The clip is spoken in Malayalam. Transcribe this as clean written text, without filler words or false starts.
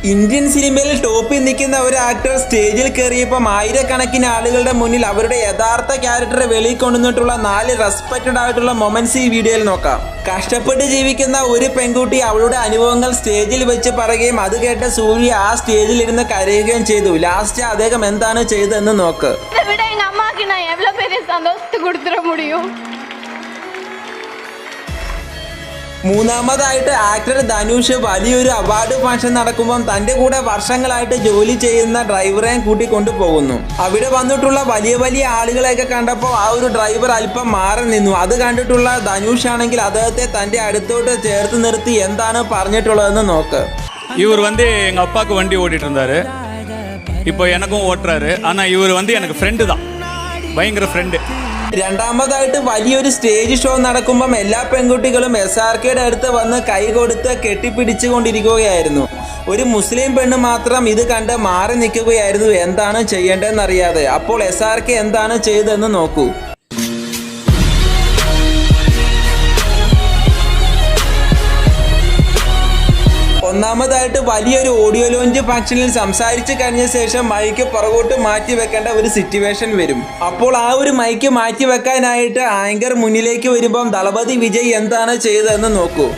ഇന്ത്യൻ സിനിമയിൽ ടോപ്പിൽ നിൽക്കുന്ന ഒരു ആക്ടർ സ്റ്റേജിൽ കയറിയപ്പം ആയിരക്കണക്കിന് ആളുകളുടെ മുന്നിൽ അവരുടെ യഥാർത്ഥ ക്യാരക്ടറെ വെളിയിൽ കൊണ്ടുവന്നിട്ടുള്ള 4 റെസ്പെക്റ്റഡ് ആയിട്ടുള്ള മൊമെന്റ്സ് ഈ വീഡിയോയിൽ നോക്കാം. കഷ്ടപ്പെട്ട് ജീവിക്കുന്ന ഒരു പെൺകുട്ടി അവളുടെ അനുഭവങ്ങൾ സ്റ്റേജിൽ വെച്ച് പറയുകയും അത് കേട്ട സൂര്യ ആ സ്റ്റേജിൽ ഇരുന്ന് കരയുകയും ചെയ്തു. ലാസ്റ്റ് അദ്ദേഹം എന്താണ് ചെയ്തതെന്ന് നോക്ക്. മൂന്നാമതായിട്ട് ആക്ടർ ധനുഷ് വലിയൊരു അവാർഡ് ഫംഗ്ഷൻ നടക്കുമ്പം തൻ്റെ കൂടെ വർഷങ്ങളായിട്ട് ജോലി ചെയ്യുന്ന ഡ്രൈവറെയും കൂട്ടിക്കൊണ്ടു പോകുന്നു. അവിടെ വന്നിട്ടുള്ള വലിയ വലിയ ആളുകളെയൊക്കെ കണ്ടപ്പോൾ ആ ഒരു ഡ്രൈവർ അല്പം മാറി നിന്നു. അത് കണ്ടിട്ടുള്ള ധനുഷ് ആണെങ്കിൽ അദ്ദേഹത്തെ തൻ്റെ അടുത്തോട്ട് ചേർത്ത് നിർത്തി എന്താണ് പറഞ്ഞിട്ടുള്ളതെന്ന് നോക്ക്. இவர் எங்கள் அப்பாவுக்கு வண்டி ஓட்டிகிட்டு இருந்தார். இப்போ எனக்கும் ஓட்டுறாரு. ஆனால் இவர் எனக்கு ஃப்ரெண்டு தான், பயங்கர ஃப்ரெண்டு. രണ്ടാമതായിട്ട് വലിയൊരു സ്റ്റേജ് ഷോ നടക്കുമ്പം എല്ലാ പെൺകുട്ടികളും SRKയുടെ അടുത്ത് വന്ന് കൈ കൊടുത്ത് കെട്ടിപ്പിടിച്ചുകൊണ്ടിരിക്കുകയായിരുന്നു. ഒരു മുസ്ലിം പെണ്ണ് മാത്രം ഇത് കണ്ട് മാറി നിൽക്കുകയായിരുന്നു, എന്താണ് ചെയ്യേണ്ടതെന്നറിയാതെ. അപ്പോൾ SRK എന്താണ് ചെയ്തതെന്ന് നോക്കൂ. ഒന്നാമതായിട്ട് വലിയൊരു ഓഡിയോ ലോഞ്ച് ഫംഗ്ഷനിൽ സംസാരിച്ച് കഴിഞ്ഞ ശേഷം മൈക്ക് പുറകോട്ട് മാറ്റി വെക്കേണ്ട ഒരു സിറ്റുവേഷൻ വരും. അപ്പോൾ ആ ഒരു മൈക്ക് മാറ്റി വെക്കാനായിട്ട് ആങ്കർ മുന്നിലേക്ക് വരുമ്പം ദളപതി വിജയ് എന്താണ് ചെയ്തതെന്ന് നോക്കൂ.